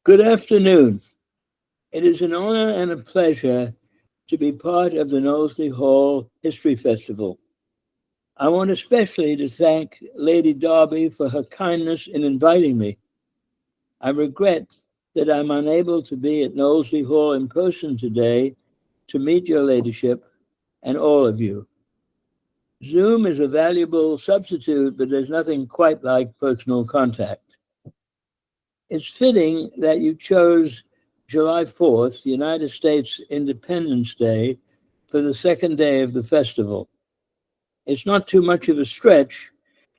Good afternoon. It is an honor and a pleasure to be part of the Knowsley Hall History Festival. I want especially to thank Lady Derby for her kindness in inviting me. I regret that I'm unable to be at Knowsley Hall in person today to meet your ladyship and all of you. Zoom is a valuable substitute, but there's nothing quite like personal contact. It's fitting that you chose July 4th, the United States Independence Day, for the second day of the festival. It's not too much of a stretch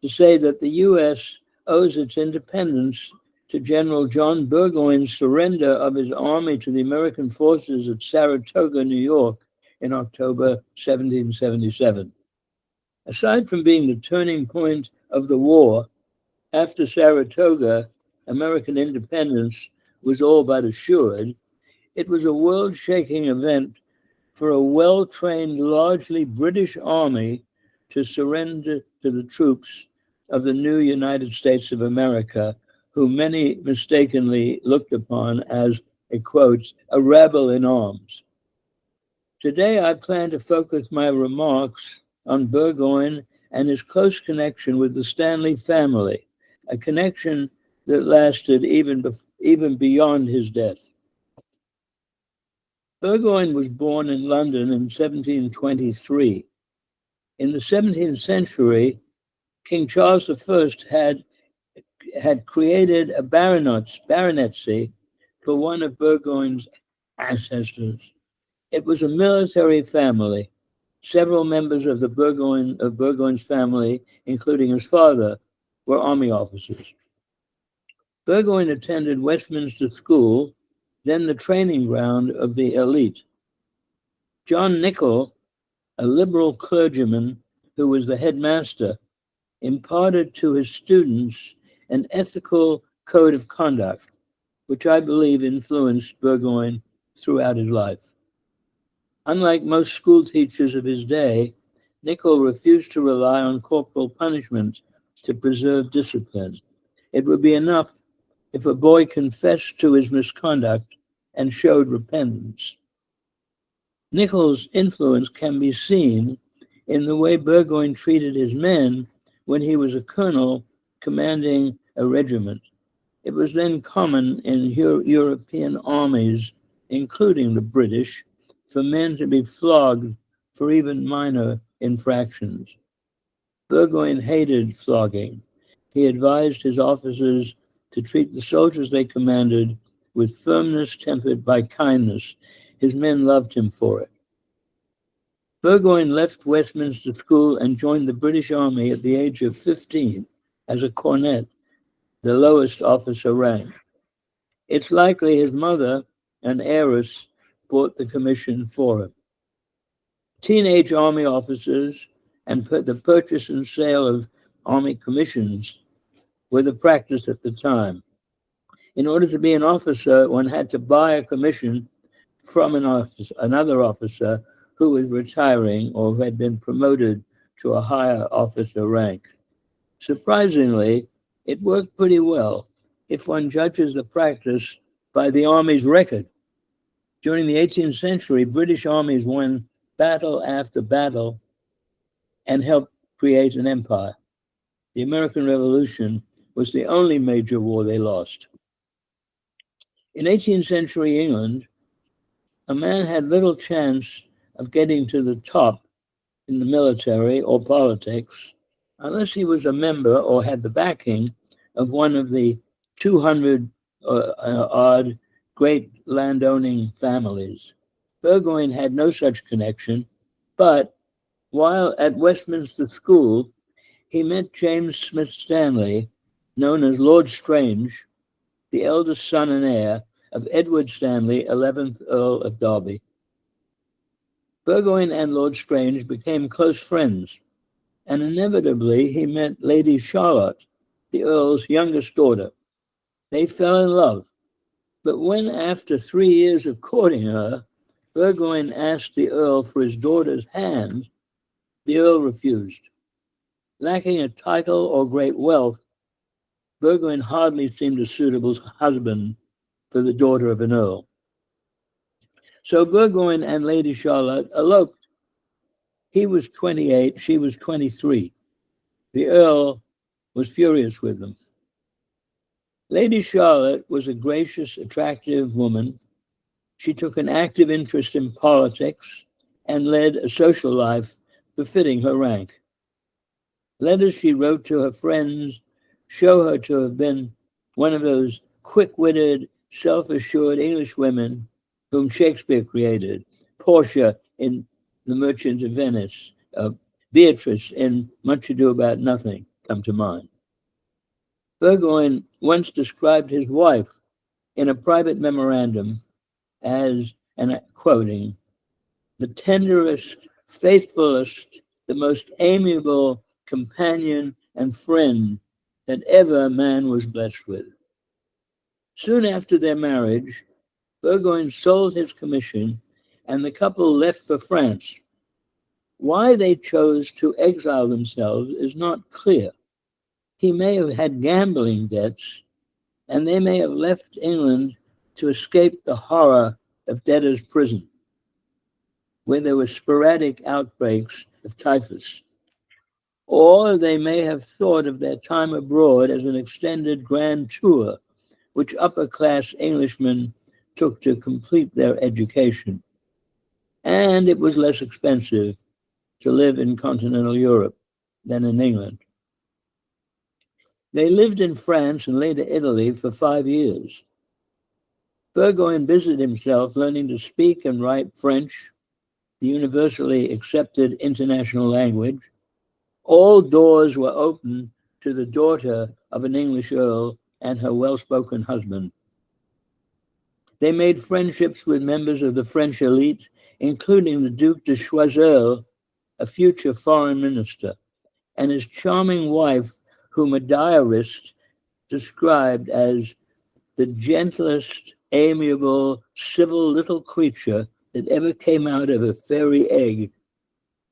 to say that the U.S. owes its independence to General John Burgoyne's surrender of his army to the American forces at Saratoga, New York, in October 1777. Aside from being the turning point of the war, after Saratoga, American independence was all but assured. It was a world-shaking event for a well-trained, largely British army to surrender to the troops of the new United States of America, who many mistakenly looked upon as a, quote, a rebel in arms. Today, I plan to focus my remarks on Burgoyne and his close connection with the Stanley family, a connection that lasted even beyond his death. Burgoyne was born in London in 1723. In the 17th century, King Charles I had created a baronetcy for one of Burgoyne's ancestors. It was a military family. Several members of Burgoyne's family, including his father, were army officers. Burgoyne attended Westminster School, then the training ground of the elite. John Nicol, a liberal clergyman who was the headmaster, imparted to his students an ethical code of conduct, which I believe influenced Burgoyne throughout his life. Unlike most school teachers of his day, Nicol refused to rely on corporal punishment to preserve discipline. It would be enough if a boy confessed to his misconduct and showed repentance. Nicol's influence can be seen in the way Burgoyne treated his men when he was a colonel commanding a regiment. It was then common in European armies, including the British, for men to be flogged for even minor infractions. Burgoyne hated flogging. He advised his officers to treat the soldiers they commanded with firmness tempered by kindness. His men loved him for it. Burgoyne left Westminster School and joined the British Army at the age of 15 as a cornet, the lowest officer rank. It's likely his mother, an heiress, bought the commission for him. Teenage army officers and the purchase and sale of army commissions were the practice at the time. In order to be an officer, one had to buy a commission from another officer who was retiring or who had been promoted to a higher officer rank. Surprisingly, it worked pretty well if one judges the practice by the Army's record. During the 18th century, British armies won battle after battle and helped create an empire. The American Revolution was the only major war they lost. In 18th century England, a man had little chance of getting to the top in the military or politics unless he was a member or had the backing of one of the 200 odd great landowning families. Burgoyne had no such connection, but while at Westminster School, he met James Smith Stanley, known as Lord Strange, the eldest son and heir of Edward Stanley, 11th Earl of Derby. Burgoyne and Lord Strange became close friends, and inevitably he met Lady Charlotte, the Earl's youngest daughter. They fell in love, but when, after 3 years of courting her, Burgoyne asked the Earl for his daughter's hand, the Earl refused. Lacking a title or great wealth, Burgoyne hardly seemed a suitable husband for the daughter of an earl. So Burgoyne and Lady Charlotte eloped. He was 28, she was 23. The earl was furious with them. Lady Charlotte was a gracious, attractive woman. She took an active interest in politics and led a social life befitting her rank. Letters she wrote to her friends show her to have been one of those quick-witted, self-assured English women whom Shakespeare created. Portia in The Merchant of Venice, Beatrice in Much Ado About Nothing come to mind. Burgoyne once described his wife in a private memorandum as, and I'm quoting, the tenderest, faithfulest, the most amiable companion and friend that ever a man was blessed with. Soon after their marriage, Burgoyne sold his commission and the couple left for France. Why they chose to exile themselves is not clear. He may have had gambling debts, and they may have left England to escape the horror of debtor's prison, where there were sporadic outbreaks of typhus. Or they may have thought of their time abroad as an extended grand tour, which upper-class Englishmen took to complete their education. And it was less expensive to live in continental Europe than in England. They lived in France and later Italy for 5 years. Burgoyne busied himself learning to speak and write French, the universally accepted international language. All doors were open to the daughter of an English earl and her well-spoken husband. They made friendships with members of the French elite, including the Duc de Choiseul, a future foreign minister, and his charming wife, whom a diarist described as the gentlest, amiable, civil little creature that ever came out of a fairy egg.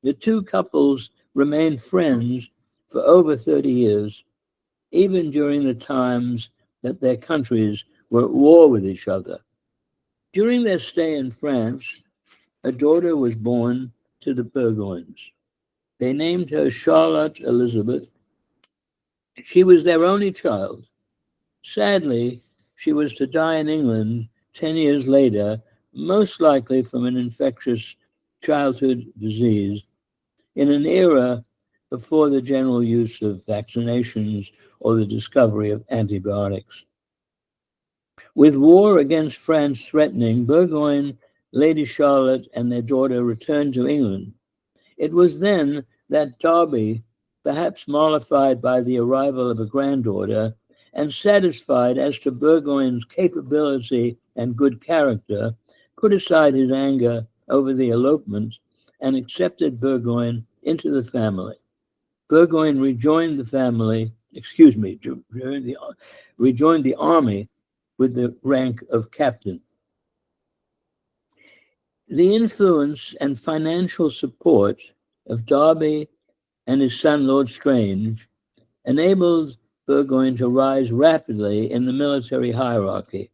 The two couples remained friends for over 30 years, even during the times that their countries were at war with each other. During their stay in France, a daughter was born to the Burgoynes. They named her Charlotte Elizabeth. She was their only child. Sadly, she was to die in England 10 years later, most likely from an infectious childhood disease, in an era before the general use of vaccinations or the discovery of antibiotics. With war against France threatening, Burgoyne, Lady Charlotte, and their daughter returned to England. It was then that Derby, perhaps mollified by the arrival of a granddaughter, and satisfied as to Burgoyne's capability and good character, put aside his anger over the elopement and accepted Burgoyne into the family. Burgoyne rejoined the army with the rank of captain. The influence and financial support of Derby and his son, Lord Strange, enabled Burgoyne to rise rapidly in the military hierarchy.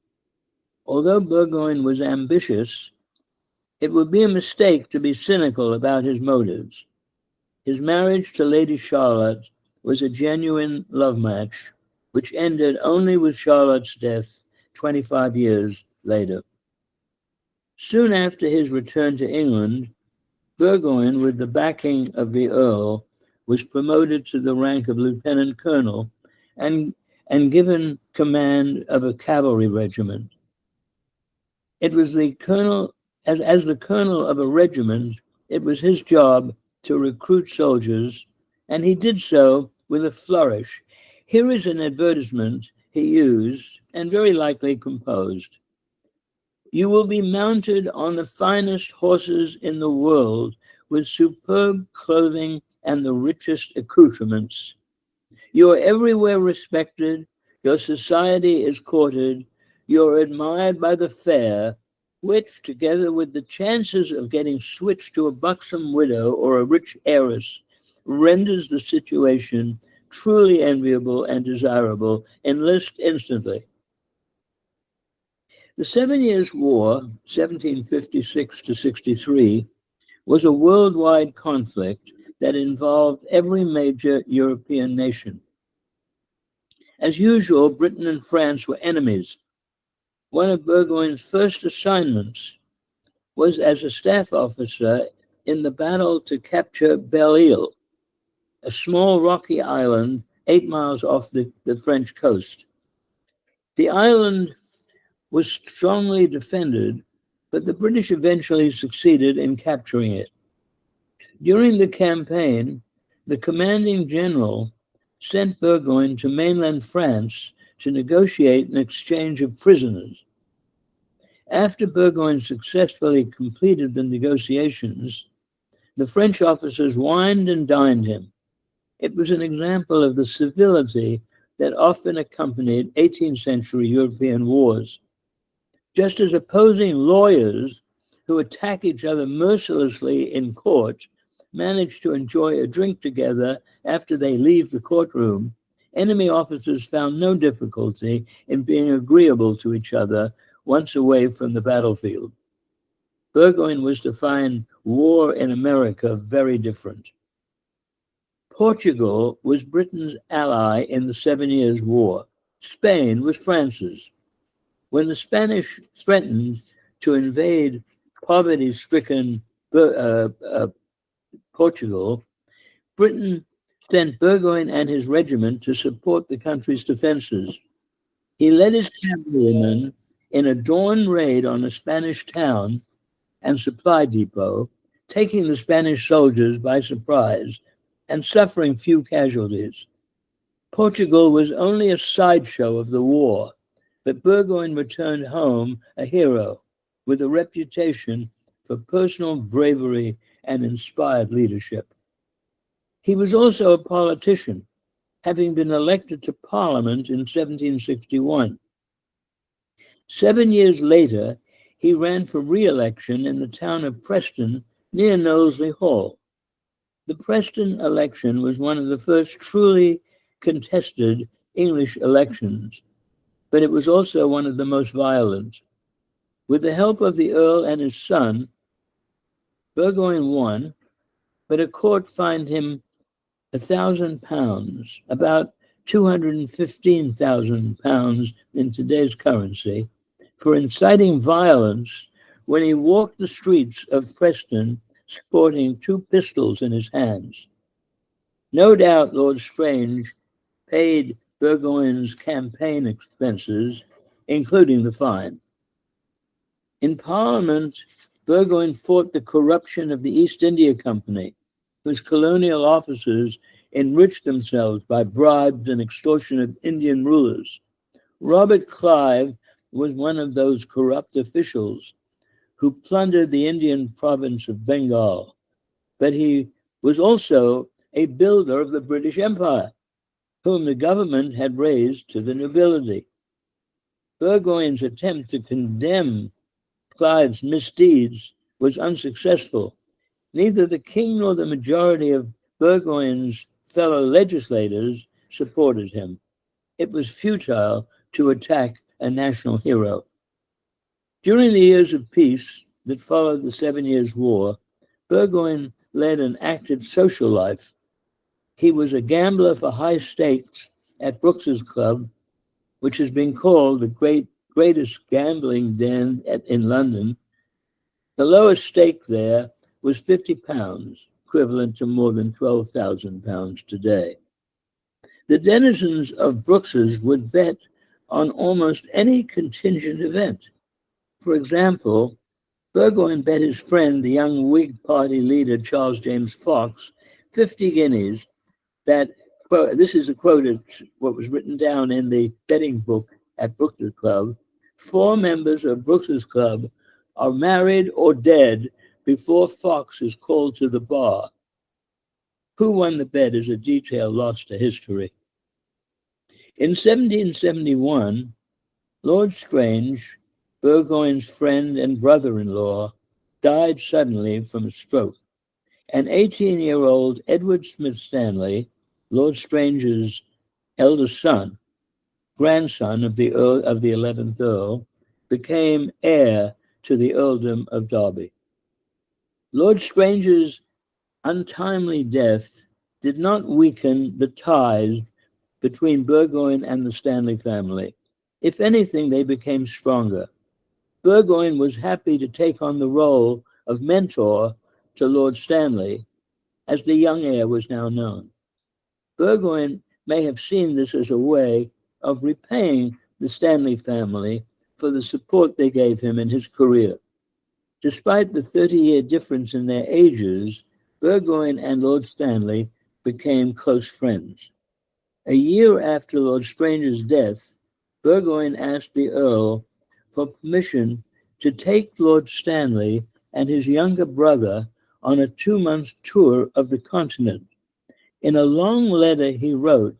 Although Burgoyne was ambitious, it would be a mistake to be cynical about his motives. His marriage to Lady Charlotte was a genuine love match, which ended only with Charlotte's death 25 years later. Soon after his return to England, Burgoyne, with the backing of the Earl, was promoted to the rank of lieutenant colonel and given command of a cavalry regiment. It was the colonel, as the colonel of a regiment, it was his job to recruit soldiers, and he did so with a flourish. Here is an advertisement he used and very likely composed. You will be mounted on the finest horses in the world with superb clothing and the richest accoutrements. You are everywhere respected, your society is courted, you are admired by the fair, which, together with the chances of getting switched to a buxom widow or a rich heiress, renders the situation truly enviable and desirable. Enlist instantly. The 7 Years' War, 1756 to 63, was a worldwide conflict that involved every major European nation. As usual, Britain and France were enemies. One of Burgoyne's first assignments was as a staff officer in the battle to capture Belle-Île, a small rocky island 8 miles off the French coast. The island was strongly defended, but the British eventually succeeded in capturing it. During the campaign, the commanding general sent Burgoyne to mainland France to negotiate an exchange of prisoners. After Burgoyne successfully completed the negotiations, the French officers wined and dined him. It was an example of the civility that often accompanied 18th century European wars. Just as opposing lawyers who attack each other mercilessly in court manage to enjoy a drink together after they leave the courtroom, enemy officers found no difficulty in being agreeable to each other once away from the battlefield. Burgoyne was to find war in America very different. Portugal was Britain's ally in the 7 Years' War. Spain was France's. When the Spanish threatened to invade poverty-stricken Portugal, Britain sent Burgoyne and his regiment to support the country's defenses. He led his cavalrymen in a dawn raid on a Spanish town and supply depot, taking the Spanish soldiers by surprise and suffering few casualties. Portugal was only a sideshow of the war, but Burgoyne returned home a hero with a reputation for personal bravery and inspired leadership. He was also a politician, having been elected to Parliament in 1761. 7 years later, he ran for re-election in the town of Preston near Knowsley Hall. The Preston election was one of the first truly contested English elections, but it was also one of the most violent. With the help of the Earl and his son, Burgoyne won, but a court fined him £1,000, about £215,000 in today's currency, for inciting violence when he walked the streets of Preston sporting 2 pistols in his hands. No doubt Lord Strange paid Burgoyne's campaign expenses, including the fine. In Parliament, Burgoyne fought the corruption of the East India Company, whose colonial officers enriched themselves by bribes and extortion of Indian rulers. Robert Clive was one of those corrupt officials who plundered the Indian province of Bengal, but he was also a builder of the British Empire, whom the government had raised to the nobility. Burgoyne's attempt to condemn Clive's misdeeds was unsuccessful. Neither the king nor the majority of Burgoyne's fellow legislators supported him. It was futile to attack a national hero. During the years of peace that followed the 7 Years' War, Burgoyne led an active social life. He was a gambler for high stakes at Brooks's Club, which has been called the greatest gambling den in London. The lowest stake there was £50, equivalent to more than £12,000 today. The denizens of Brooks's would bet on almost any contingent event. For example, Burgoyne bet his friend, the young Whig Party leader Charles James Fox, 50 guineas that, this is a quote of what was written down in the betting book at Brooks's Club, 4 members of Brooks's Club are married or dead before Fox is called to the bar. Who won the bet is a detail lost to history. In 1771, Lord Strange, Burgoyne's friend and brother-in-law, died suddenly from a stroke. An 18-year-old Edward Smith Stanley, Lord Strange's eldest son, grandson of the 11th Earl, became heir to the earldom of Derby. Lord Strange's untimely death did not weaken the ties between Burgoyne and the Stanley family. If anything, they became stronger. Burgoyne was happy to take on the role of mentor to Lord Stanley, as the young heir was now known. Burgoyne may have seen this as a way of repaying the Stanley family for the support they gave him in his career. Despite the 30-year difference in their ages, Burgoyne and Lord Stanley became close friends. A year after Lord Strange's death, Burgoyne asked the Earl for permission to take Lord Stanley and his younger brother on a 2-month tour of the continent. In a long letter, he wrote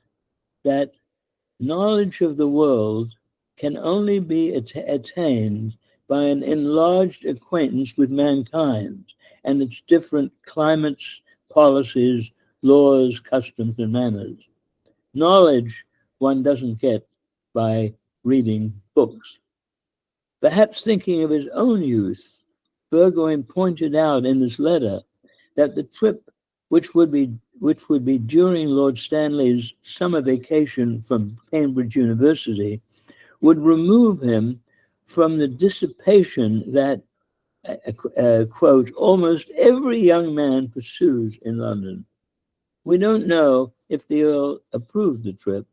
that knowledge of the world can only be attained by an enlarged acquaintance with mankind and its different climates, policies, laws, customs, and manners. Knowledge one doesn't get by reading books. Perhaps thinking of his own youth, Burgoyne pointed out in this letter that the trip, which would be during Lord Stanley's summer vacation from Cambridge University, would remove him from the dissipation that, quote, almost every young man pursues in London. We don't know if the Earl approved the trip,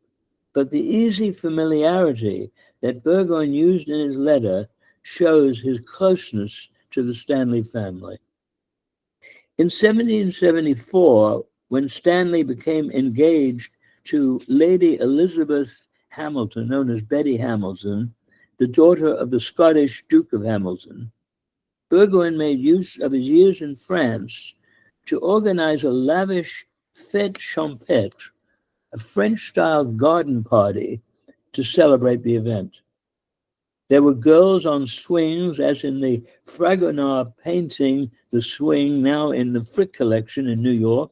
but the easy familiarity that Burgoyne used in his letter shows his closeness to the Stanley family. In 1774, when Stanley became engaged to Lady Elizabeth Hamilton, known as Betty Hamilton, the daughter of the Scottish Duke of Hamilton, Burgoyne made use of his years in France to organize a lavish fête champêtre, a French-style garden party, to celebrate the event. There were girls on swings, as in the Fragonard painting, The Swing, now in the Frick collection in New York.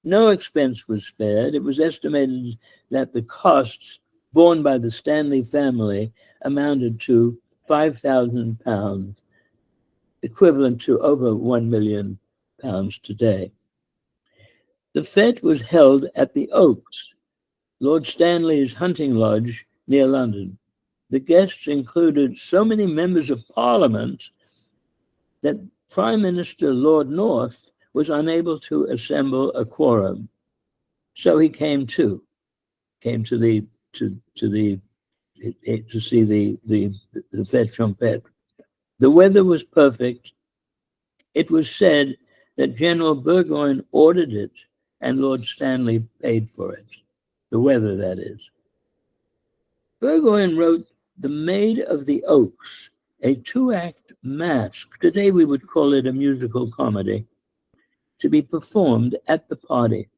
No expense was spared. It was estimated that the costs borne by the Stanley family amounted to £5,000, equivalent to over £1 million today. The fête was held at the Oaks, Lord Stanley's hunting lodge near London. The guests included so many members of Parliament that Prime Minister Lord North was unable to assemble a quorum. So he came to see the fête champêtre. The weather was perfect. It was said that General Burgoyne ordered it and Lord Stanley paid for it. The weather, that is. Burgoyne wrote The Maid of the Oaks, a 2-act masque, today we would call it a musical comedy, to be performed at the party.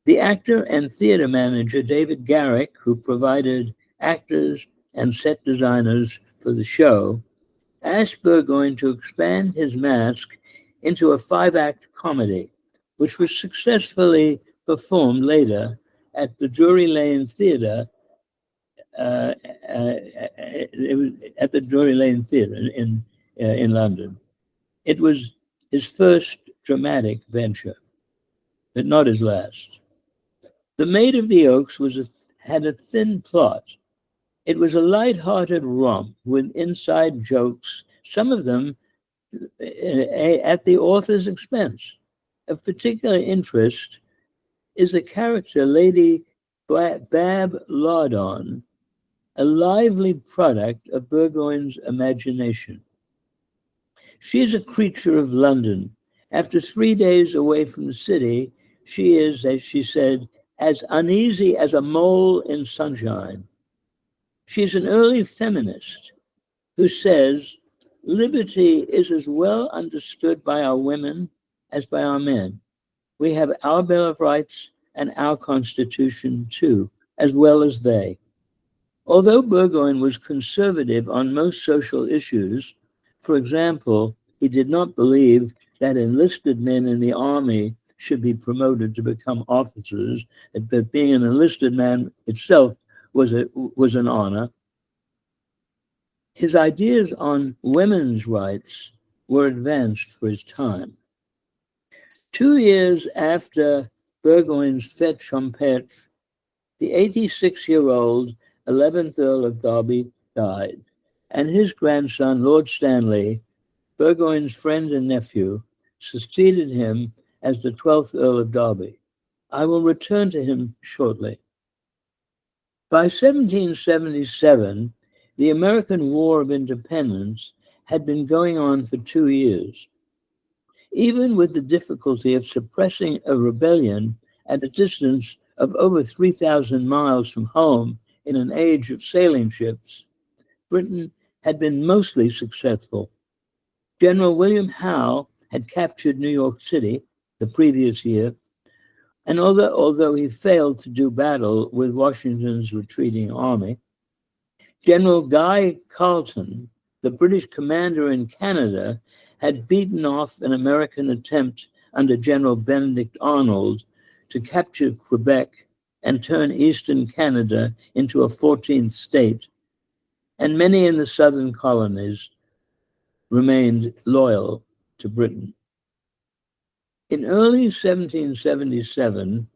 The actor and theater manager, David Garrick, who provided actors and set designers for the show, asked Burgoyne to expand his masque into a 5-act comedy, which was successfully performed later at the Drury Lane Theatre. It was at the Drury Lane Theatre in London. It was his first dramatic venture, but not his last. The Maid of the Oaks had a thin plot. It was a light-hearted romp with inside jokes, some of them at the author's expense. Of particular interest is the character Lady Bab Lardon, a lively product of Burgoyne's imagination. She is a creature of London. After 3 days away from the city, she is, as she said, as uneasy as a mole in sunshine. She's an early feminist who says, liberty is as well understood by our women as by our men. We have our Bill of Rights and our Constitution too, as well as they. Although Burgoyne was conservative on most social issues, for example, he did not believe that enlisted men in the army should be promoted to become officers, that being an enlisted man itself was an honor. His ideas on women's rights were advanced for his time. 2 years after Burgoyne's fête champêtre, the 86-year-old 11th Earl of Derby died, and his grandson, Lord Stanley, Burgoyne's friend and nephew, succeeded him as the 12th Earl of Derby. I will return to him shortly. By 1777, the American War of Independence had been going on for 2 years. Even with the difficulty of suppressing a rebellion at a distance of over 3,000 miles from home in an age of sailing ships, Britain had been mostly successful. General William Howe had captured New York City the previous year, and although he failed to do battle with Washington's retreating army, General Guy Carleton, the British commander in Canada, had beaten off an American attempt under General Benedict Arnold to capture Quebec and turn eastern Canada into a 14th state, and many in the southern colonies remained loyal to Britain. In early 1777,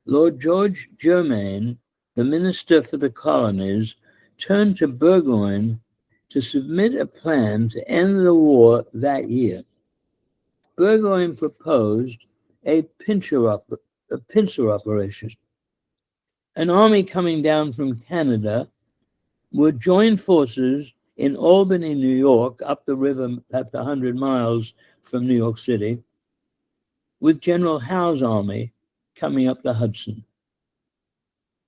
Lord George Germain, the Minister for the Colonies, turned to Burgoyne to submit a plan to end the war that year. Burgoyne proposed a pincer operation. An army coming down from Canada would join forces in Albany, New York, up the river at 100 miles from New York City, with General Howe's army coming up the Hudson.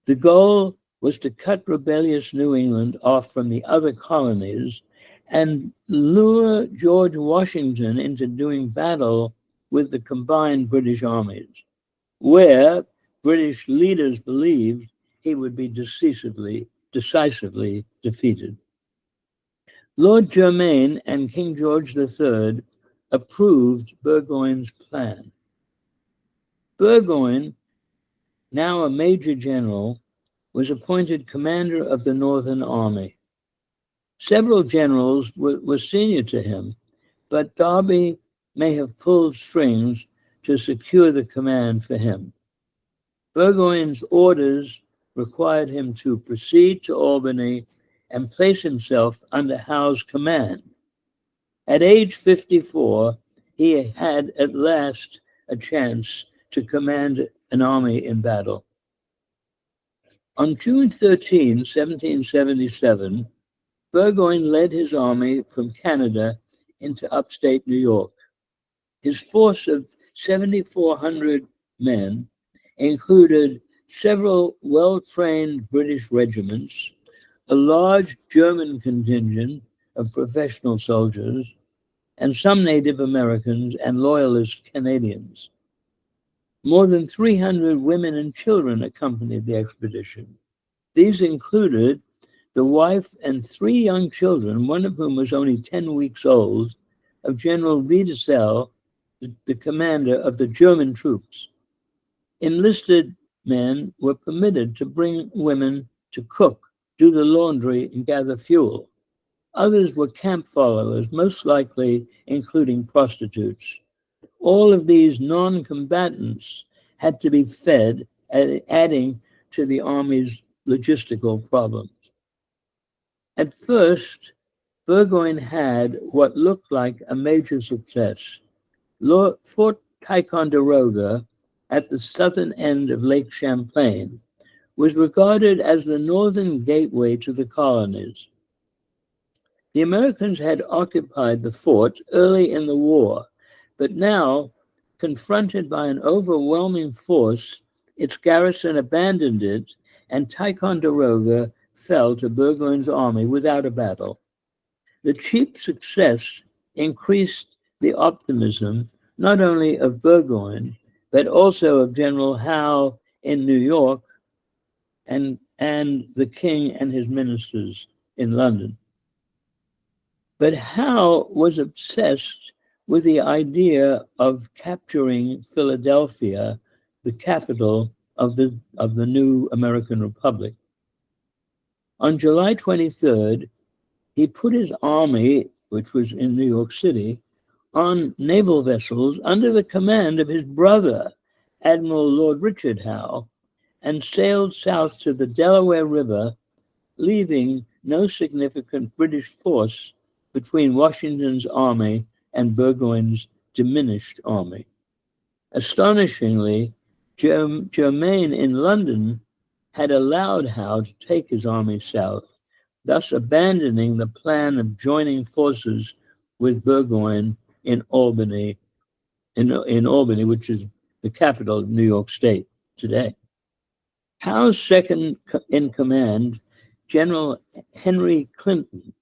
The goal was to cut rebellious New England off from the other colonies and lure George Washington into doing battle with the combined British armies, where British leaders believed he would be decisively defeated. Lord Germain and King George III approved Burgoyne's plan. Burgoyne, now a major general, was appointed commander of the Northern Army. Several generals were senior to him, but Derby may have pulled strings to secure the command for him. Burgoyne's orders required him to proceed to Albany and place himself under Howe's command. At age 54, he had at last a chance to command an army in battle. On June 13, 1777, Burgoyne led his army from Canada into upstate New York. His force of 7,400 men included several well-trained British regiments, a large German contingent of professional soldiers, and some Native Americans and Loyalist Canadians. More than 300 women and children accompanied the expedition. These included the wife and 3 young children, one of whom was only 10 weeks old, of General Riedesel, the commander of the German troops. Enlisted men were permitted to bring women to cook, do the laundry, and gather fuel. Others were camp followers, most likely including prostitutes. All of these non-combatants had to be fed, adding to the army's logistical problems. At first, Burgoyne had what looked like a major success. Fort Ticonderoga, at the southern end of Lake Champlain, was regarded as the northern gateway to the colonies. The Americans had occupied the fort early in the war, but now, confronted by an overwhelming force, its garrison abandoned it, and Ticonderoga fell to Burgoyne's army without a battle. The cheap success increased the optimism not only of Burgoyne, but also of General Howe in New York and the king and his ministers in London. But Howe was obsessed with the idea of capturing Philadelphia, the capital of the new American Republic. On July 23rd, He put his army, which was in New York City, on naval vessels under the command of his brother, Admiral Lord Richard Howe, and sailed south to the Delaware River, leaving no significant British force between Washington's army and Burgoyne's diminished army. Astonishingly, Germain in London had allowed Howe to take his army south, thus abandoning the plan of joining forces with Burgoyne in Albany, in Albany, which is the capital of New York State today. Howe's second in command, General Henry Clinton,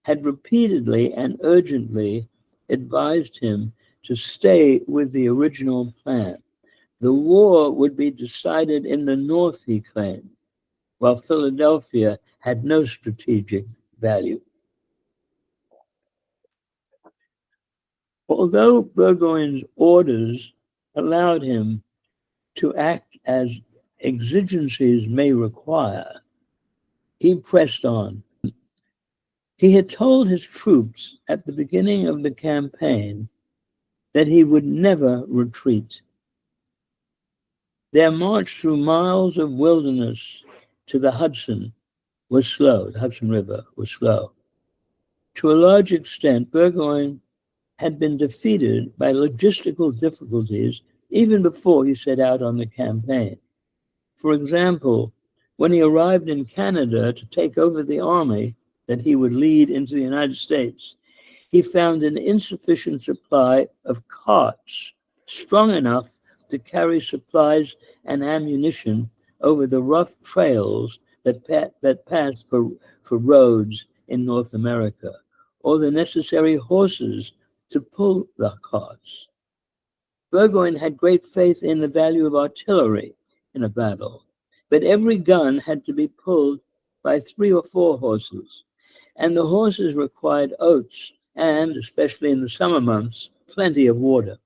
had repeatedly and urgently advised him to stay with the original plan. The war would be decided in the North, he claimed, while Philadelphia had no strategic value. Although Burgoyne's orders allowed him to act as exigencies may require, he pressed on. He had told his troops at the beginning of the campaign that he would never retreat. Their march through miles of wilderness to the Hudson was slow. The Hudson River was slow. To a large extent, Burgoyne had been defeated by logistical difficulties even before he set out on the campaign. For example, when he arrived in Canada to take over the army that he would lead into the United States, he found an insufficient supply of carts strong enough to carry supplies and ammunition over the rough trails that pass for roads in North America, or the necessary horses to pull the carts. Burgoyne had great faith in the value of artillery in a battle, but every gun had to be pulled by 3 or 4 horses, and the horses required oats and, especially in the summer months, plenty of water.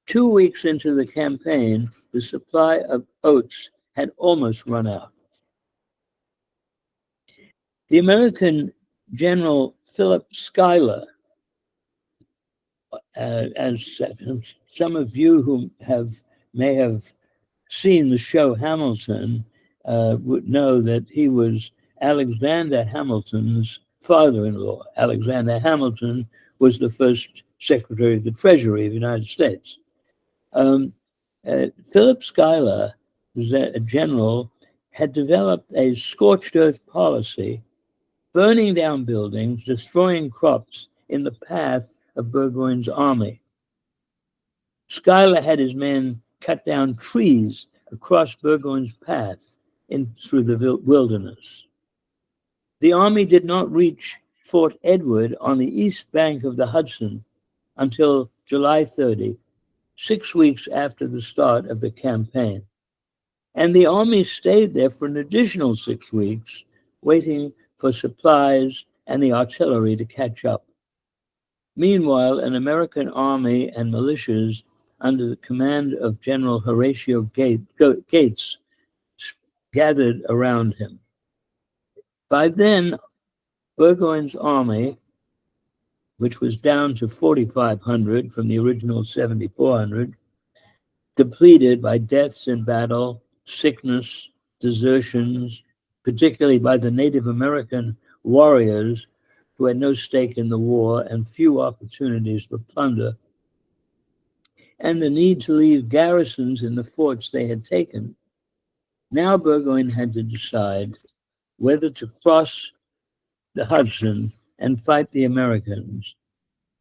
2 weeks into the campaign, the supply of oats had almost run out. The American General Philip Schuyler, as some of you who may have seen the show Hamilton would know that he was Alexander Hamilton's father-in-law. Alexander Hamilton was the first Secretary of the Treasury of the United States. Philip Schuyler, a general, had developed a scorched earth policy, burning down buildings, destroying crops in the path of Burgoyne's army. Schuyler had his men cut down trees across Burgoyne's path through the wilderness. The army did not reach Fort Edward on the east bank of the Hudson until July 30, 6 weeks after the start of the campaign. And the army stayed there for an additional 6 weeks, waiting for supplies and the artillery to catch up. Meanwhile, an American army and militias under the command of General Horatio Gates gathered around him. By then, Burgoyne's army, which was down to 4,500 from the original 7,400, depleted by deaths in battle, sickness, desertions, particularly by the Native American warriors who had no stake in the war and few opportunities for plunder, and the need to leave garrisons in the forts they had taken. Now Burgoyne had to decide whether to cross the Hudson and fight the Americans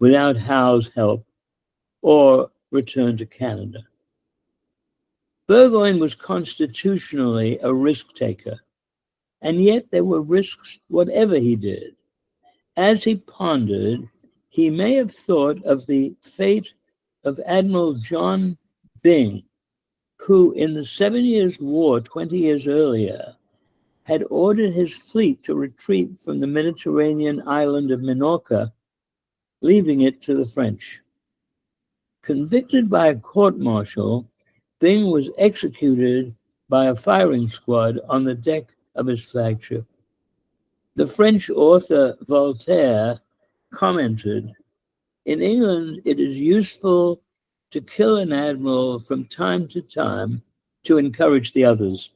without Howe's help or return to Canada. Burgoyne was constitutionally a risk taker, and yet there were risks whatever he did. As he pondered, he may have thought of the fate of Admiral John Byng, who in the 7 Years' War 20 years earlier had ordered his fleet to retreat from the Mediterranean island of Minorca, leaving it to the French. Convicted by a court-martial, Byng was executed by a firing squad on the deck of his flagship. The French author Voltaire commented, "In England, it is useful to kill an admiral from time to time to encourage the others."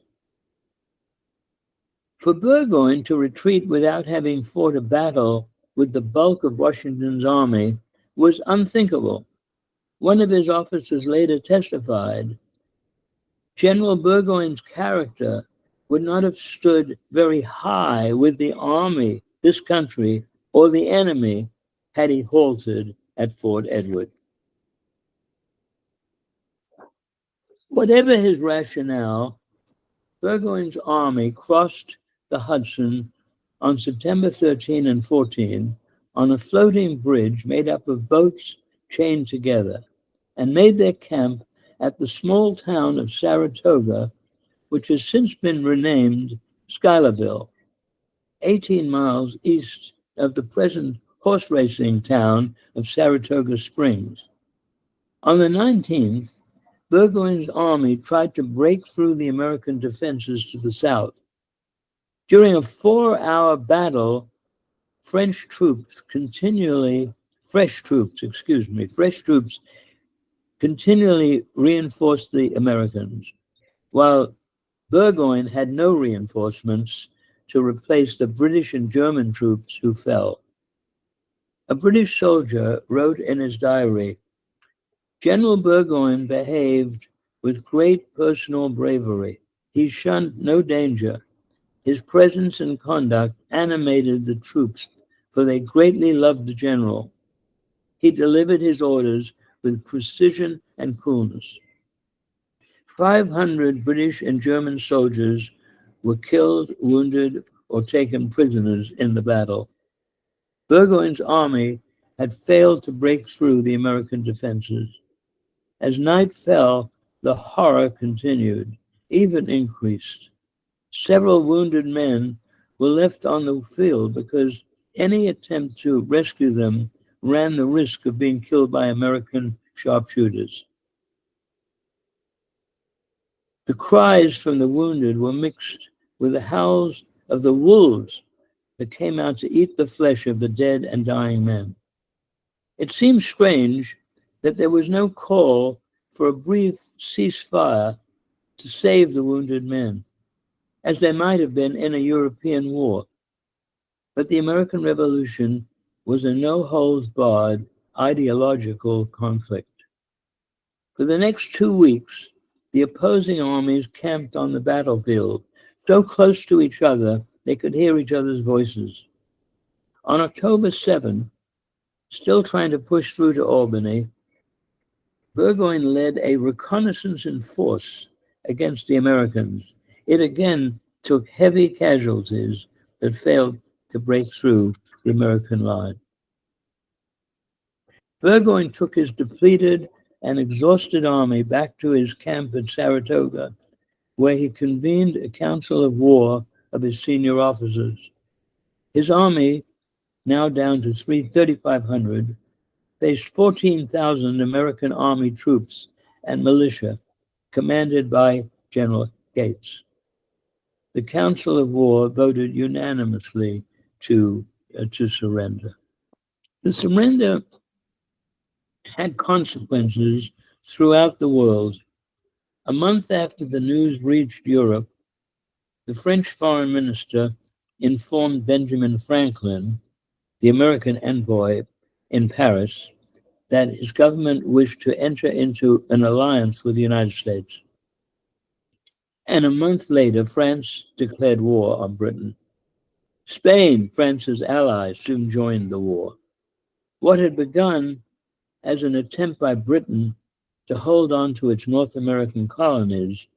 For Burgoyne to retreat without having fought a battle with the bulk of Washington's army was unthinkable. One of his officers later testified, "General Burgoyne's character would not have stood very high with the army, this country, or the enemy had he halted at Fort Edward." Whatever his rationale, Burgoyne's army crossed the Hudson on September 13 and 14 on a floating bridge made up of boats chained together, and made their camp at the small town of Saratoga, which has since been renamed Schuylerville, 18 miles east of the present horse racing town of Saratoga Springs. On the 19th, Burgoyne's army tried to break through the American defenses to the south. During a 4-hour battle, fresh troops continually reinforced the Americans, while Burgoyne had no reinforcements to replace the British and German troops who fell. A British soldier wrote in his diary, "General Burgoyne behaved with great personal bravery. He shunned no danger. His presence and conduct animated the troops, for they greatly loved the general. He delivered his orders with precision and coolness." 500 British and German soldiers were killed, wounded, or taken prisoners in the battle. Burgoyne's army had failed to break through the American defenses. As night fell, the horror continued, even increased. Several wounded men were left on the field because any attempt to rescue them ran the risk of being killed by American sharpshooters. The cries from the wounded were mixed with the howls of the wolves that came out to eat the flesh of the dead and dying men. It seems strange that there was no call for a brief ceasefire to save the wounded men, as there might have been in a European war. But the American Revolution was a no-holds-barred ideological conflict. For the next 2 weeks, the opposing armies camped on the battlefield, so close to each other they could hear each other's voices. On October 7, still trying to push through to Albany, Burgoyne led a reconnaissance in force against the Americans. It again took heavy casualties but failed to break through the American line. Burgoyne took his depleted and exhausted army back to his camp at Saratoga, where he convened a council of war of his senior officers. His army, now down to 3,500, faced 14,000 American Army troops and militia, commanded by General Gates. The Council of War voted unanimously to surrender. The surrender had consequences throughout the world. A month after the news reached Europe, the French foreign minister informed Benjamin Franklin, the American envoy in Paris, that his government wished to enter into an alliance with the United States. And a month later, France declared war on Britain. Spain, France's ally, soon joined the war. What had begun as an attempt by Britain to hold on to its North American colonies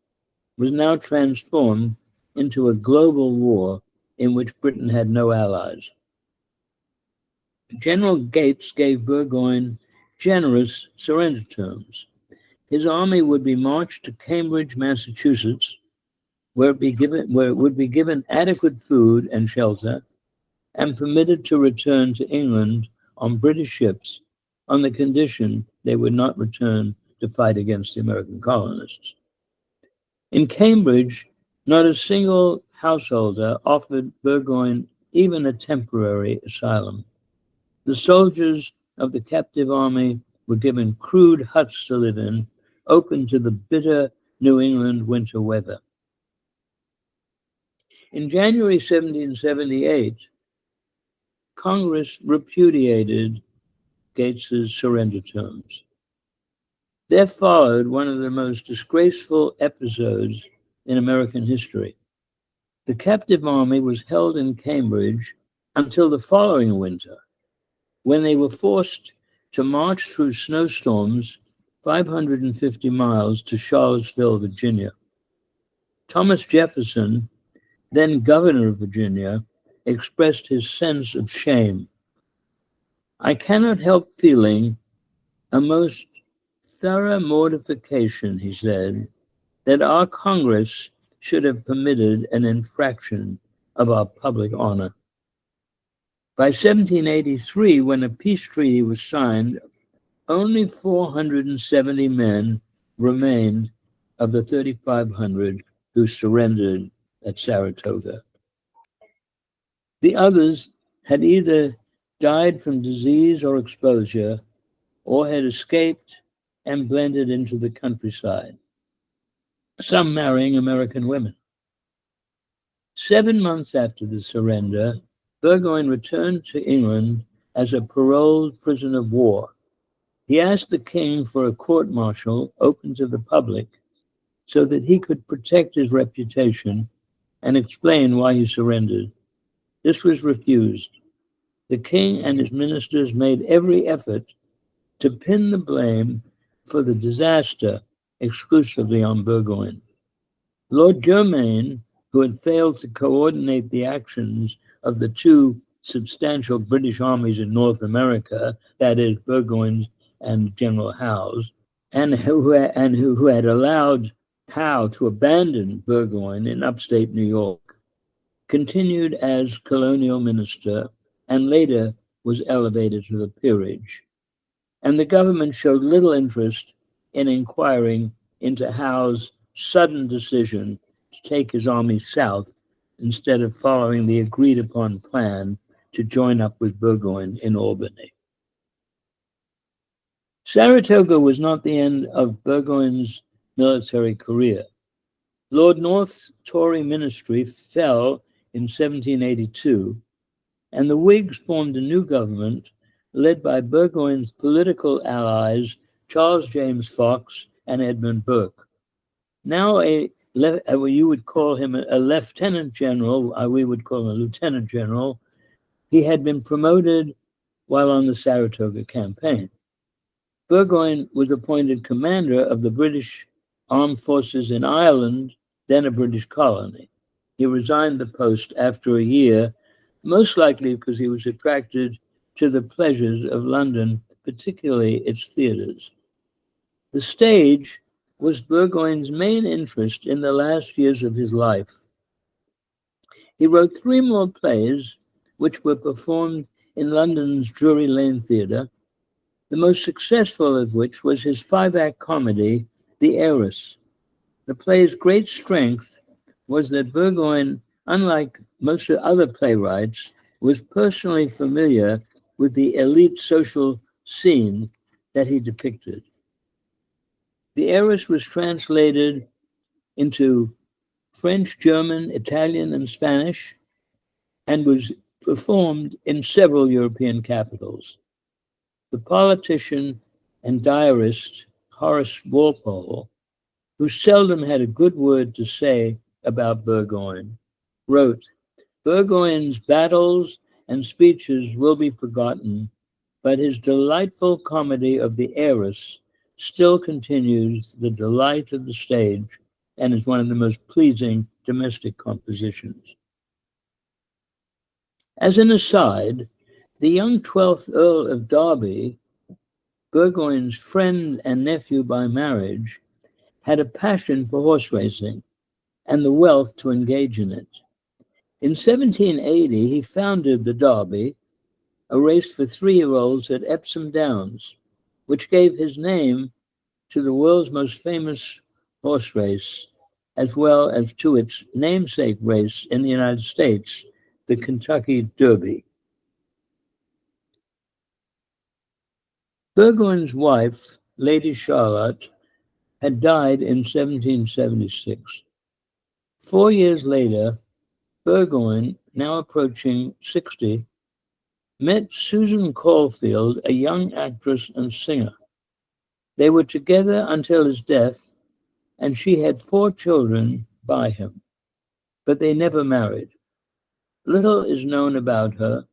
was now transformed into a global war in which Britain had no allies. General Gates gave Burgoyne generous surrender terms. His army would be marched to Cambridge, Massachusetts, where it would be given adequate food and shelter, and permitted to return to England on British ships on the condition they would not return to fight against the American colonists. In Cambridge, not a single householder offered Burgoyne even a temporary asylum. The soldiers of the captive army were given crude huts to live in, open to the bitter New England winter weather. In January 1778, Congress repudiated Gates's surrender terms. There followed one of the most disgraceful episodes in American history. The captive army was held in Cambridge until the following winter, when they were forced to march through snowstorms 550 miles to Charlottesville, Virginia. Thomas Jefferson, then governor of Virginia, expressed his sense of shame. "I cannot help feeling a most thorough mortification," he said, "that our Congress should have permitted an infraction of our public honor." By 1783, when a peace treaty was signed, only 470 men remained of the 3,500 who surrendered at Saratoga. The others had either died from disease or exposure, or had escaped and blended into the countryside, some marrying American women. 7 months after the surrender, Burgoyne returned to England as a paroled prisoner of war. He asked the king for a court-martial open to the public so that he could protect his reputation and explain why he surrendered. This was refused. The king and his ministers made every effort to pin the blame for the disaster exclusively on Burgoyne. Lord Germain, who had failed to coordinate the actions of the two substantial British armies in North America, that is, Burgoyne's and General Howe's, and who had allowed Howe to abandon Burgoyne in upstate New York, continued as colonial minister and later was elevated to the peerage. And the government showed little interest in inquiring into Howe's sudden decision to take his army south instead of following the agreed-upon plan to join up with Burgoyne in Albany. Saratoga was not the end of Burgoyne's military career. Lord North's Tory ministry fell in 1782, and the Whigs formed a new government led by Burgoyne's political allies Charles James Fox and Edmund Burke. Now you would call him a lieutenant general, we would call him a lieutenant general. He had been promoted while on the Saratoga campaign. Burgoyne was appointed commander of the British Armed Forces in Ireland, then a British colony. He resigned the post after a year, most likely because he was attracted to the pleasures of London, particularly its theaters. The stage was Burgoyne's main interest in the last years of his life. He wrote 3 more plays, which were performed in London's Drury Lane Theatre, the most successful of which was his 5-act comedy, The Heiress. The play's great strength was that Burgoyne, unlike most of other playwrights, was personally familiar with the elite social scene that he depicted. The Heiress was translated into French, German, Italian, and Spanish, and was performed in several European capitals. The politician and diarist Horace Walpole, who seldom had a good word to say about Burgoyne, wrote, "Burgoyne's battles and speeches will be forgotten, but his delightful comedy of The Heiress still continues the delight of the stage and is one of the most pleasing domestic compositions." As an aside, the young 12th Earl of Derby, Burgoyne's friend and nephew by marriage, had a passion for horse racing and the wealth to engage in it. In 1780, he founded the Derby, a race for 3-year-olds at Epsom Downs, which gave his name to the world's most famous horse race, as well as to its namesake race in the United States, the Kentucky Derby. Burgoyne's wife, Lady Charlotte, had died in 1776. 4 years later, Burgoyne, now approaching 60, met Susan Caulfield, a young actress and singer. They were together until his death, and she had 4 children by him, but they never married. Little is known about her.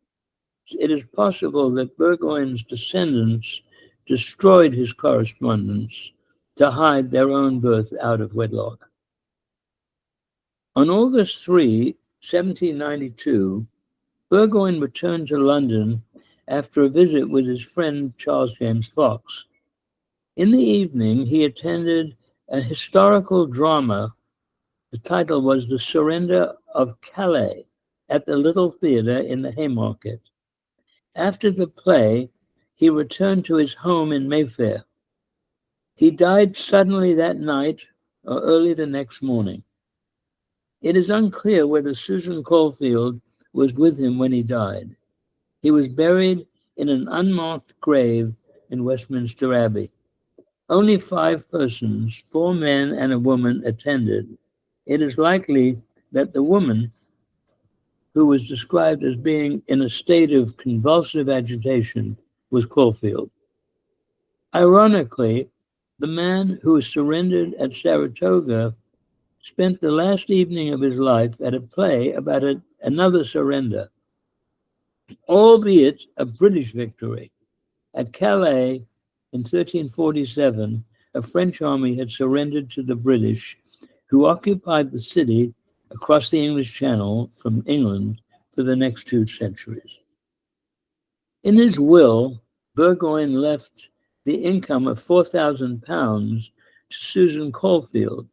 It is possible that Burgoyne's descendants destroyed his correspondence to hide their own birth out of wedlock. On August 3, 1792, Burgoyne returned to London after a visit with his friend Charles James Fox. In the evening, he attended a historical drama. The title was The Surrender of Calais at the Little Theatre in the Haymarket. After the play, he returned to his home in Mayfair. He died suddenly that night or early the next morning. It is unclear whether Susan Caulfield was with him when he died. He was buried in an unmarked grave in Westminster Abbey. Only 5 persons, 4 men and a woman, attended. It is likely that the woman, who was described as being in a state of convulsive agitation, was Caulfield. Ironically, the man who surrendered at Saratoga spent the last evening of his life at a play about another surrender, albeit a British victory. At Calais in 1347, a French army had surrendered to the British, who occupied the city across the English Channel from England for the next 2 centuries. In his will, Burgoyne left the income of £4,000 to Susan Caulfield.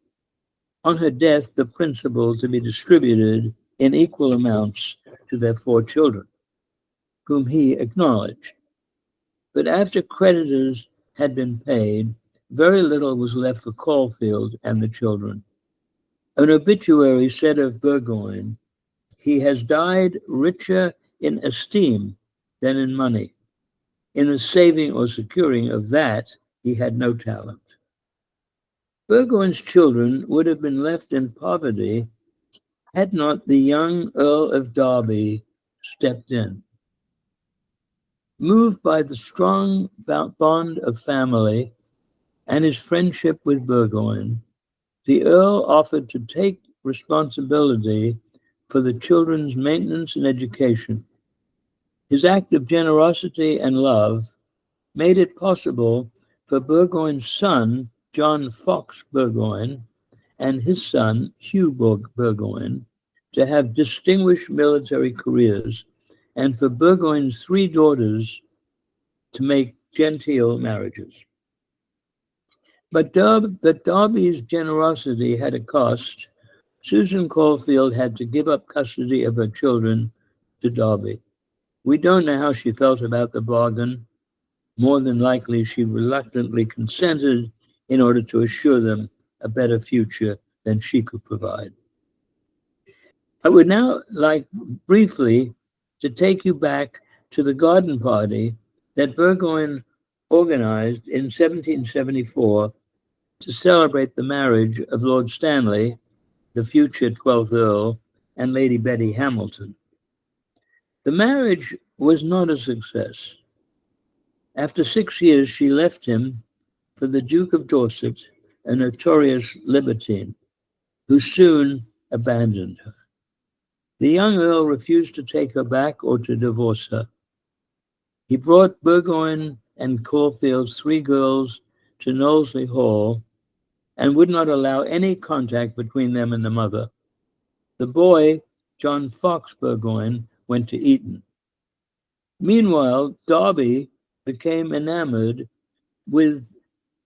On her death, the principal to be distributed in equal amounts to their 4 children, whom he acknowledged. But after creditors had been paid, very little was left for Caulfield and the children. An obituary said of Burgoyne, "He has died richer in esteem than in money. In the saving or securing of that, he had no talent." Burgoyne's children would have been left in poverty had not the young Earl of Derby stepped in. Moved by the strong bond of family and his friendship with Burgoyne, the Earl offered to take responsibility for the children's maintenance and education. His act of generosity and love made it possible for Burgoyne's son, John Fox Burgoyne, and his son, Hugh Burgoyne, to have distinguished military careers, and for Burgoyne's 3 daughters to make genteel marriages. But Derby's generosity had a cost. Susan Caulfield had to give up custody of her children to Derby. We don't know how she felt about the bargain. More than likely, she reluctantly consented in order to assure them a better future than she could provide. I would now like briefly to take you back to the garden party that Burgoyne organized in 1774 to celebrate the marriage of Lord Stanley, the future 12th Earl, and Lady Betty Hamilton. The marriage was not a success. After 6 years, she left him for the Duke of Dorset, a notorious libertine, who soon abandoned her. The young Earl refused to take her back or to divorce her. He brought Burgoyne and Caulfield's 3 girls to Knowsley Hall and would not allow any contact between them and the mother. The boy, John Fox Burgoyne, went to Eton. Meanwhile, Derby became enamored with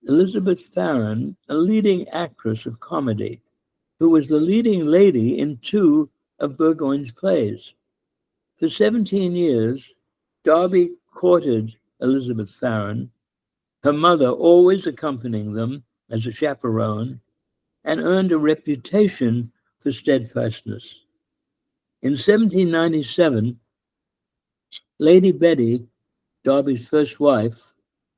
Elizabeth Farren, a leading actress of comedy, who was the leading lady in 2 of Burgoyne's plays. For 17 years, Derby courted Elizabeth Farren, her mother always accompanying them as a chaperone, and earned a reputation for steadfastness. In 1797, Lady Betty, Derby's first wife,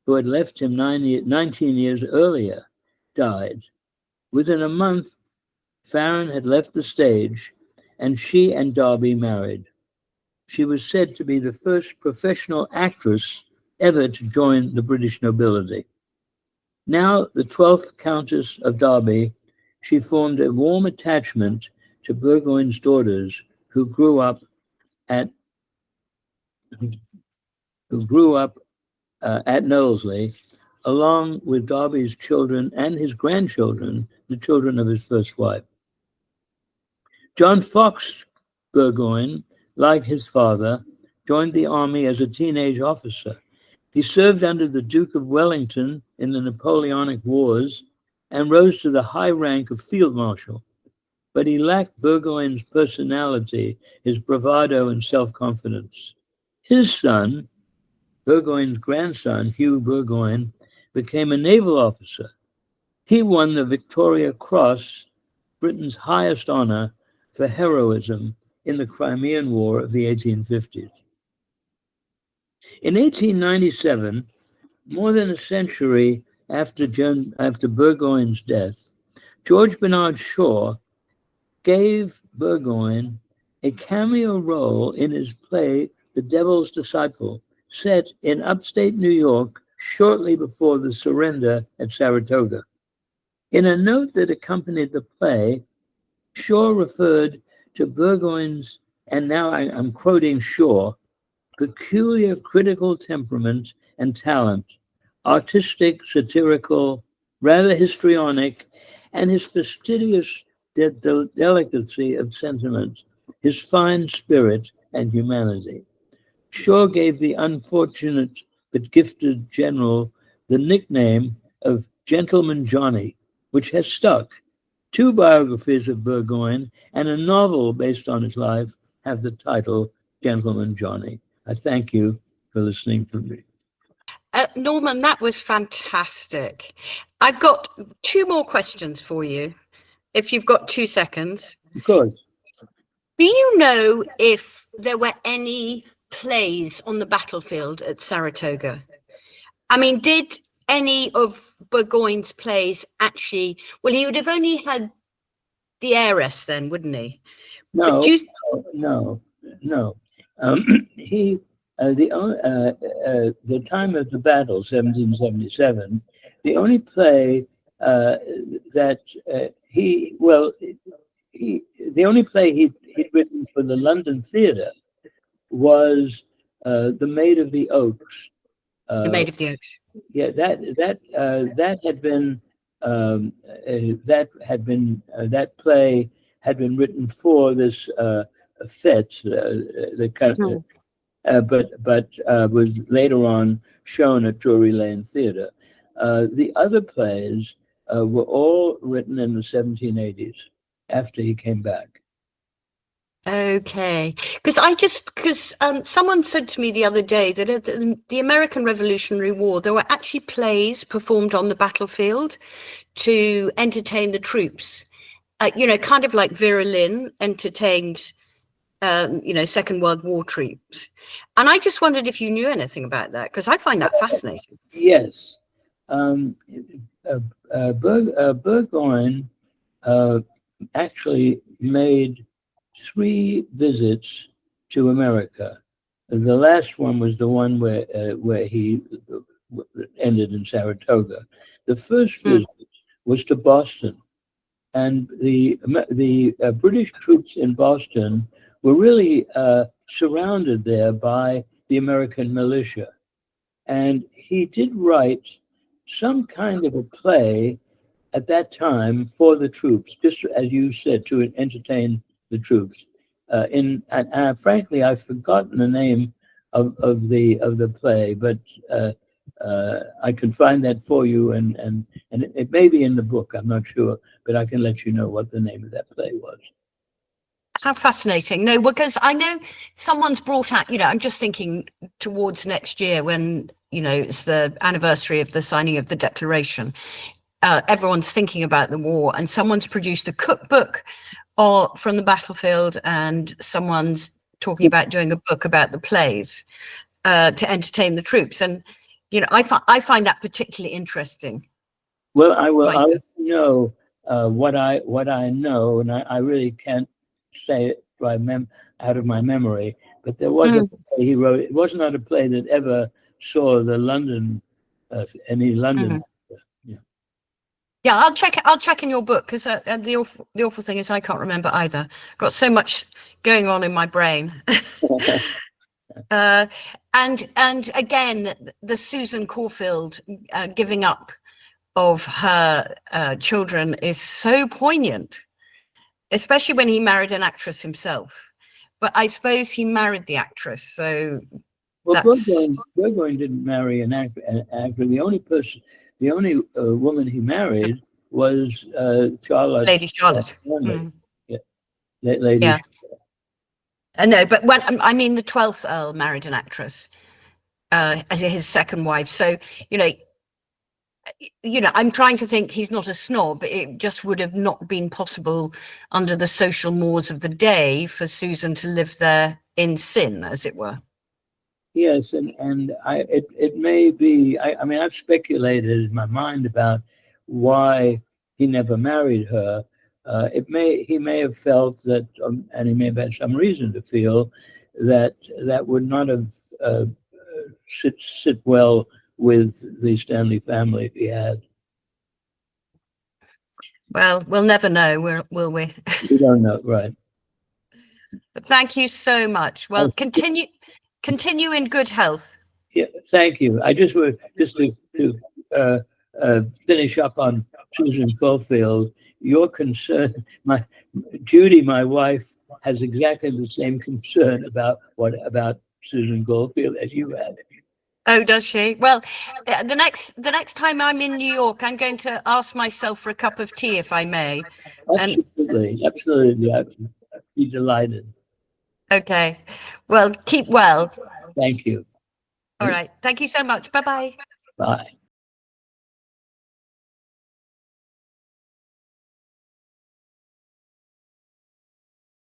who had left him 19 years earlier, died. Within a month, Farron had left the stage, and she and Derby married. She was said to be the first professional actress ever to join the British nobility. Now the 12th Countess of Derby, she formed a warm attachment to Burgoyne's daughters, who grew up at Knowsley, along with Derby's children and his grandchildren, the children of his first wife. John Fox Burgoyne, like his father, joined the army as a teenage officer. He served under the Duke of Wellington in the Napoleonic Wars and rose to the high rank of field marshal. But he lacked Burgoyne's personality, his bravado and self-confidence. His son, Burgoyne's grandson, Hugh Burgoyne, became a naval officer. He won the Victoria Cross, Britain's highest honor for heroism in the Crimean War of the 1850s. In 1897, more than a century after Burgoyne's death, George Bernard Shaw gave Burgoyne a cameo role in his play The Devil's Disciple, set in upstate New York shortly before the surrender at Saratoga. In a note that accompanied the play, Shaw referred to Burgoyne's, and now I'm quoting Shaw, peculiar critical temperament and talent, artistic, satirical, rather histrionic, and his fastidious delicacy of sentiment, his fine spirit and humanity. Shaw gave the unfortunate but gifted general the nickname of Gentleman Johnny, which has stuck. Two biographies of Burgoyne and a novel based on his life have the title Gentleman Johnny. I thank you for listening to me. Norman, that was fantastic. I've got two more questions for you, if you've got 2 seconds. Of course. Do you know if there were any plays on the battlefield at Saratoga? I mean, did any of Burgoyne's plays actually, well, he would have only had the heiress then, wouldn't he? No. He, the time of the battle, 1777, the only play the only play he'd written for the London Theatre was The Maid of the Oaks. The Maid of the Oaks. Yeah, that play had been written for this fete, but was later on shown at Drury Lane Theatre. The other plays were all written in the 1780s after he came back. Okay, because someone said to me the other day that at the American Revolutionary War, there were actually plays performed on the battlefield to entertain the troops. Kind of like Vera Lynn entertained, Second World War troops. And I just wondered if you knew anything about that, because I find that fascinating. Yes. Burgoyne actually made 3 visits to America. The last one was the one where he ended in Saratoga. The first visit was to Boston, and the British troops in Boston were really surrounded there by the American militia, and he did write some kind of a play at that time for the troops, just as you said, to entertain the troops. Frankly, I've forgotten the name of the play, but I can find that for you, and it may be in the book. I'm not sure, but I can let you know what the name of that play was. How fascinating! No, because I know someone's brought out. I'm just thinking towards next year when it's the anniversary of the signing of the Declaration. Everyone's thinking about the war, and someone's produced a cookbook or from the battlefield, and someone's talking about doing a book about the plays to entertain the troops. And I find that particularly interesting. Well, I'll myself. let you know what I know, and I really can't say it out of my memory. But there was a play he wrote. It was not a play that ever saw the London any London. Yeah, I'll check in your book, because the awful thing is I can't remember either. Got so much going on in my brain. And again, the Susan Caulfield giving up of her children is so poignant, especially when he married an actress himself. But I suppose he married the actress, so well, Burgoyne didn't marry an actor. The only woman he married was Charlotte. Lady Charlotte. Yeah, Lady. Yeah. No, but I mean, the 12th Earl married an actress as his second wife. So I'm trying to think. He's not a snob. It just would have not been possible under the social mores of the day for Susan to live there in sin, as it were. Yes, and it may be. I mean, I've speculated in my mind about why he never married her. He may have felt that, and he may have had some reason to feel that would not have sit well with the Stanley family if he had. Well, we'll never know, will we? We don't know, right? But thank you so much. Well, continue in good health. Yeah, thank you. I just to finish up on Susan Caulfield. Your concern, Judy, my wife, has exactly the same concern about Susan Caulfield as you had. Oh, does she? Well, the next time I'm in New York, I'm going to ask myself for a cup of tea, if I may. Absolutely. I'd be delighted. Okay. Well, keep well. Thank you. All right. Thank you so much. Bye-bye. Bye.